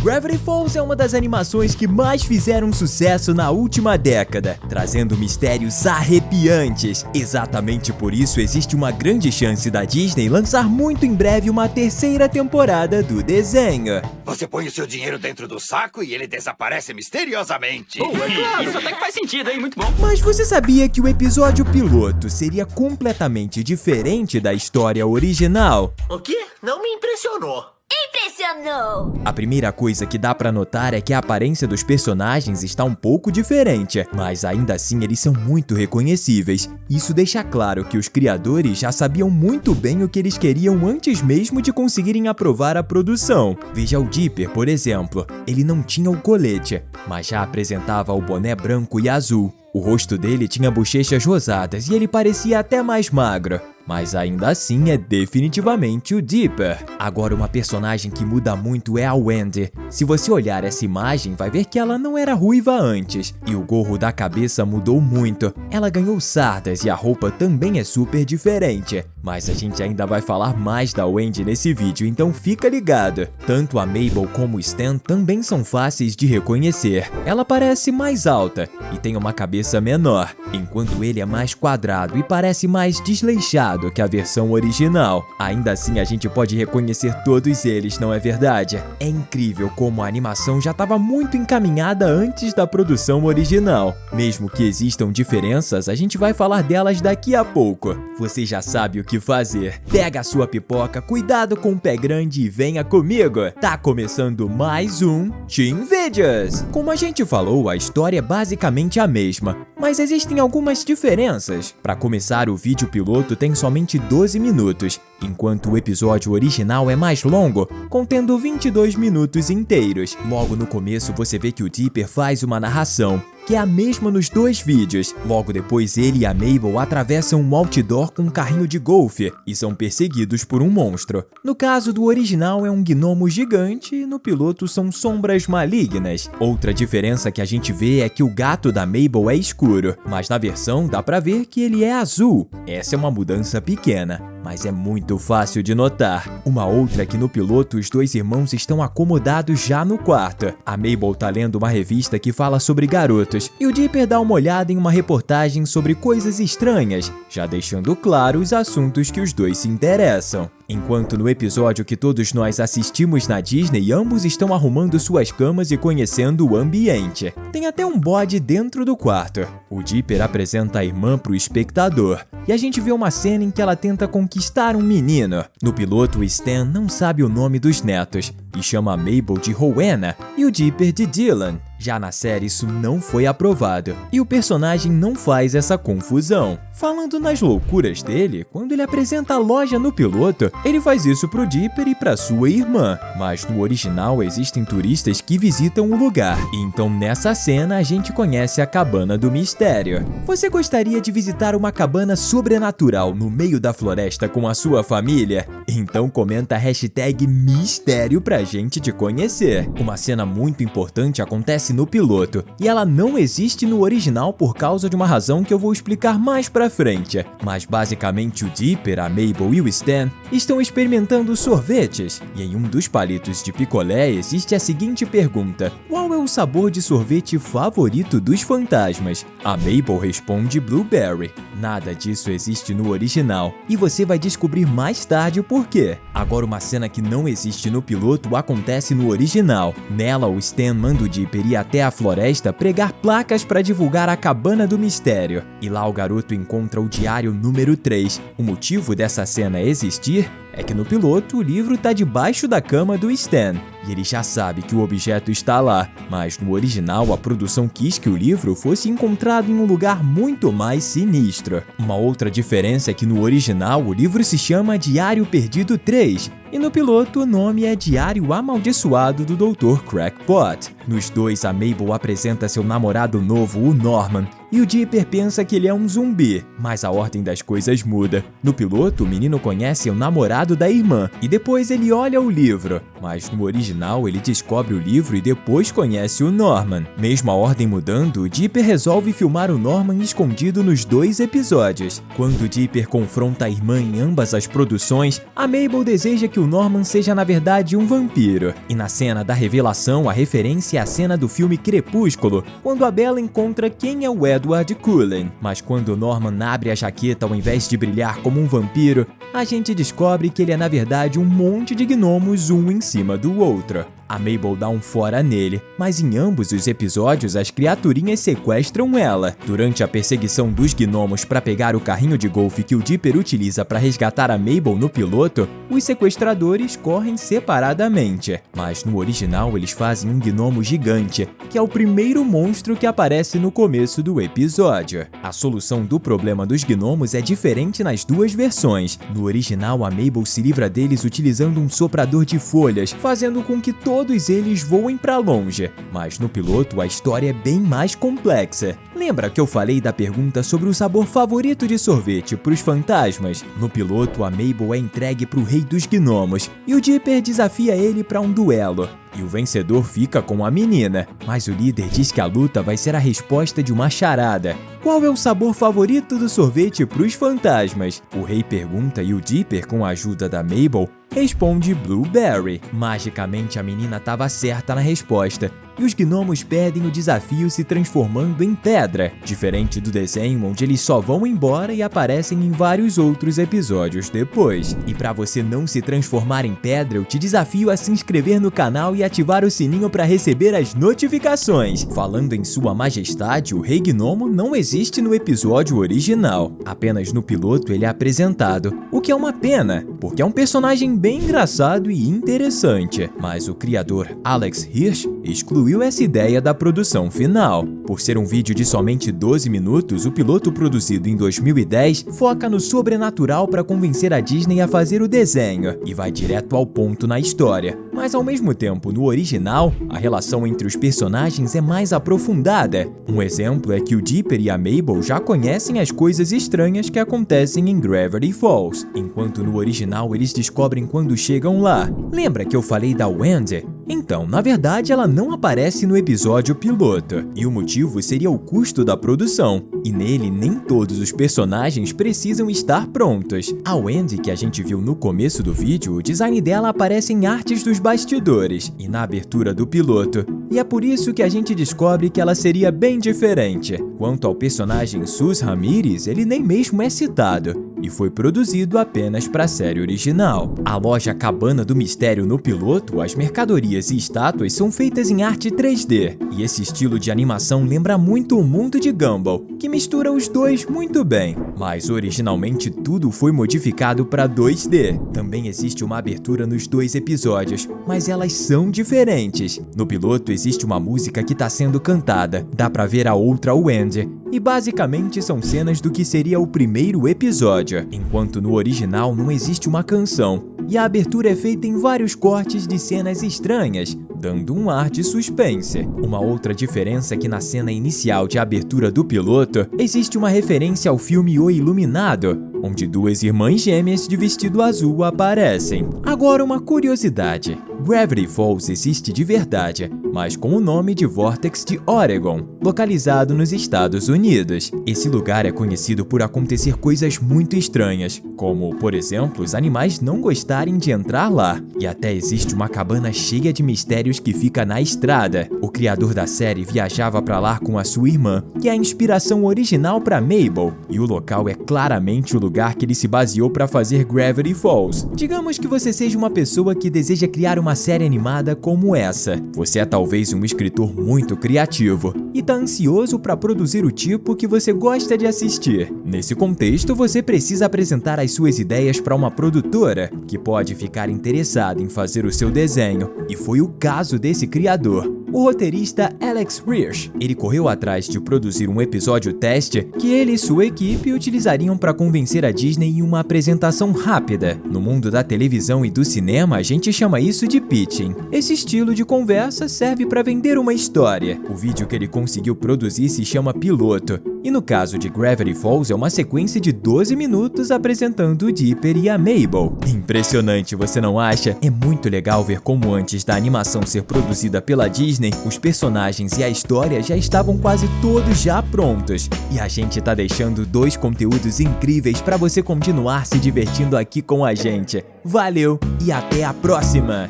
Gravity Falls é uma das animações que mais fizeram sucesso na última década, trazendo mistérios arrepiantes. Exatamente por isso existe uma grande chance da Disney lançar muito em breve uma terceira temporada do desenho. Você põe o seu dinheiro dentro do saco e ele desaparece misteriosamente. É claro. Isso até que faz sentido, hein? Muito bom. Mas você sabia que o episódio piloto seria completamente diferente da história original? O quê? Não me impressionou. Impressionou! A primeira coisa que dá pra notar é que a aparência dos personagens está um pouco diferente, mas ainda assim eles são muito reconhecíveis. Isso deixa claro que os criadores já sabiam muito bem o que eles queriam antes mesmo de conseguirem aprovar a produção. Veja o Dipper, por exemplo. Ele não tinha o colete, mas já apresentava o boné branco e azul. O rosto dele tinha bochechas rosadas e ele parecia até mais magro. Mas ainda assim é definitivamente o Dipper. Agora uma personagem que muda muito é a Wendy. Se você olhar essa imagem, vai ver que ela não era ruiva antes. E o gorro da cabeça mudou muito. Ela ganhou sardas e a roupa também é super diferente. Mas a gente ainda vai falar mais da Wendy nesse vídeo, então fica ligado. Tanto a Mabel como o Stan também são fáceis de reconhecer. Ela parece mais alta e tem uma cabeça menor, enquanto ele é mais quadrado e parece mais desleixado que a versão original. Ainda assim a gente pode reconhecer todos eles, não é verdade? É incrível como a animação já estava muito encaminhada antes da produção original. Mesmo que existam diferenças, a gente vai falar delas daqui a pouco. Você já sabe o que fazer. Pega a sua pipoca, cuidado com o pé grande e venha comigo. Tá começando mais um Teen Videos. Como a gente falou, a história é basicamente a mesma, mas existem algumas diferenças. Para começar, o vídeo piloto tem somente 12 minutos, enquanto o episódio original é mais longo, contendo 22 minutos inteiros. Logo no começo você vê que o Dipper faz uma narração, que é a mesma nos dois vídeos. Logo depois ele e a Mabel atravessam um outdoor com um carrinho de golfe e são perseguidos por um monstro. No caso do original é um gnomo gigante e no piloto são sombras malignas. Outra diferença que a gente vê é que o gato da Mabel é escuro, mas na versão dá pra ver que ele é azul. Essa é uma mudança pequena, mas é muito fácil de notar. Uma outra é que no piloto os dois irmãos estão acomodados já no quarto. A Mabel tá lendo uma revista que fala sobre garotos e o Dipper dá uma olhada em uma reportagem sobre coisas estranhas, já deixando claro os assuntos que os dois se interessam. Enquanto no episódio que todos nós assistimos na Disney, ambos estão arrumando suas camas e conhecendo o ambiente. Tem até um bode dentro do quarto. O Dipper apresenta a irmã pro espectador, e a gente vê uma cena em que ela tenta conquistar um menino. No piloto, o Stan não sabe o nome dos netos, e chama a Mabel de Rowena e o Dipper de Dylan. Já na série isso não foi aprovado, e o personagem não faz essa confusão. Falando nas loucuras dele, quando ele apresenta a loja no piloto, ele faz isso pro Dipper e pra sua irmã. Mas no original existem turistas que visitam o lugar, e então nessa cena a gente conhece a Cabana do Mistério. Você gostaria de visitar uma cabana sobrenatural no meio da floresta com a sua família? Então comenta a hashtag mistério pra gente te conhecer. Uma cena muito importante acontece no piloto, e ela não existe no original por causa de uma razão que eu vou explicar mais pra frente. Mas basicamente o Dipper, a Mabel e o Stan estão experimentando sorvetes, e em um dos palitos de picolé existe a seguinte pergunta: qual é o sabor de sorvete favorito dos fantasmas? A Mabel responde blueberry. Nada disso existe no original, e você vai descobrir mais tarde o porquê. Agora uma cena que não existe no piloto acontece no original. Nela o Stan manda o Dipper ir até a floresta pregar placas para divulgar a Cabana do Mistério, e lá o garoto encontra o diário número 3. O motivo dessa cena existir é que no piloto o livro tá debaixo da cama do Stan, e ele já sabe que o objeto está lá, mas no original a produção quis que o livro fosse encontrado em um lugar muito mais sinistro. Uma outra diferença é que no original o livro se chama Diário Perdido 3, e no piloto o nome é Diário Amaldiçoado do Dr. Crackpot. Nos dois, a Mabel apresenta seu namorado novo, o Norman, e o Dipper pensa que ele é um zumbi, mas a ordem das coisas muda. No piloto, o menino conhece o namorado da irmã e depois ele olha o livro, mas no original ele descobre o livro e depois conhece o Norman. Mesmo a ordem mudando, o Dipper resolve filmar o Norman escondido nos 2 episódios. Quando o Dipper confronta a irmã em ambas as produções, a Mabel deseja que o Norman seja na verdade um vampiro. E na cena da revelação, a referência é a cena do filme Crepúsculo, quando a Bella encontra quem é o Edward Cullen. Mas quando o Norman abre a jaqueta ao invés de brilhar como um vampiro, a gente descobre que ele é na verdade um monte de gnomos um em cima do outro. A Mabel dá um fora nele, mas em ambos os episódios as criaturinhas sequestram ela. Durante a perseguição dos gnomos para pegar o carrinho de golfe que o Dipper utiliza para resgatar a Mabel no piloto, os sequestradores correm separadamente. Mas no original eles fazem um gnomo gigante, que é o primeiro monstro que aparece no começo do episódio. A solução do problema dos gnomos é diferente nas 2 versões. No original, a Mabel se livra deles utilizando um soprador de folhas, fazendo com que todos eles voem para longe. Mas no piloto, a história é bem mais complexa. Lembra que eu falei da pergunta sobre o sabor favorito de sorvete para os fantasmas? No piloto, a Mabel é entregue para o rei dos gnomos e o Dipper desafia ele para um duelo. E o vencedor fica com a menina, mas o líder diz que a luta vai ser a resposta de uma charada. Qual é o sabor favorito do sorvete para os fantasmas? O rei pergunta e o Dipper, com a ajuda da Mabel, responde blueberry. Magicamente a menina estava certa na resposta e os gnomos perdem o desafio se transformando em pedra, diferente do desenho onde eles só vão embora e aparecem em vários outros episódios depois. E para você não se transformar em pedra, eu te desafio a se inscrever no canal e ativar o sininho para receber as notificações. Falando em Sua Majestade, o Rei Gnomo não existe no episódio original. Apenas no piloto ele é apresentado, o que é uma pena, porque é um personagem bem engraçado e interessante. Mas o criador Alex Hirsch excluiu essa ideia da produção final. Por ser um vídeo de somente 12 minutos, o piloto produzido em 2010 foca no sobrenatural para convencer a Disney a fazer o desenho e vai direto ao ponto na história. Mas ao mesmo tempo, no original, a relação entre os personagens é mais aprofundada. Um exemplo é que o Dipper e a Mabel já conhecem as coisas estranhas que acontecem em Gravity Falls, enquanto no original eles descobrem quando chegam lá. Lembra que eu falei da Wendy? Então, na verdade, ela não aparece no episódio piloto, e o motivo seria o custo da produção, e nele nem todos os personagens precisam estar prontos. A Wendy, que a gente viu no começo do vídeo, o design dela aparece em artes dos bastidores e na abertura do piloto, e é por isso que a gente descobre que ela seria bem diferente. Quanto ao personagem Sus Ramirez, ele nem mesmo é citado, e foi produzido apenas para a série original. A loja Cabana do Mistério no piloto, as mercadorias e estátuas são feitas em arte 3D, e esse estilo de animação lembra muito o mundo de Gumball, que mistura os dois muito bem. Mas originalmente tudo foi modificado para 2D. Também existe uma abertura nos 2 episódios, mas elas são diferentes. No piloto existe uma música que está sendo cantada, dá pra ver a outra Wendy, e basicamente são cenas do que seria o primeiro episódio, enquanto no original não existe uma canção, e a abertura é feita em vários cortes de cenas estranhas, dando um ar de suspense. Uma outra diferença é que na cena inicial de abertura do piloto, existe uma referência ao filme O Iluminado, onde 2 irmãs gêmeas de vestido azul aparecem. Agora uma curiosidade, Gravity Falls existe de verdade, mas com o nome de Vortex de Oregon, localizado nos Estados Unidos. Esse lugar é conhecido por acontecer coisas muito estranhas, como, por exemplo, os animais não gostarem de entrar lá, e até existe uma cabana cheia de mistérios que fica na estrada. O criador da série viajava para lá com a sua irmã, que é a inspiração original para Mabel, e o local é claramente o lugar que ele se baseou para fazer Gravity Falls. Digamos que você seja uma pessoa que deseja criar uma série animada como essa. Você é talvez um escritor muito criativo e está ansioso para produzir o tipo que você gosta de assistir. Nesse contexto, você precisa apresentar as suas ideias para uma produtora que pode ficar interessada em fazer o seu desenho, e foi o caso desse criador, o roteirista Alex Hirsch. Ele correu atrás de produzir um episódio teste que ele e sua equipe utilizariam para convencer a Disney em uma apresentação rápida. No mundo da televisão e do cinema, a gente chama isso de pitching. Esse estilo de conversa serve para vender uma história. O vídeo que ele conseguiu produzir se chama Piloto, E no caso de Gravity Falls, é uma sequência de 12 minutos apresentando o Dipper e a Mabel. Impressionante, você não acha? É muito legal ver como antes da animação ser produzida pela Disney, os personagens e a história já estavam quase todos já prontos. E a gente tá deixando 2 conteúdos incríveis para você continuar se divertindo aqui com a gente. Valeu e até a próxima!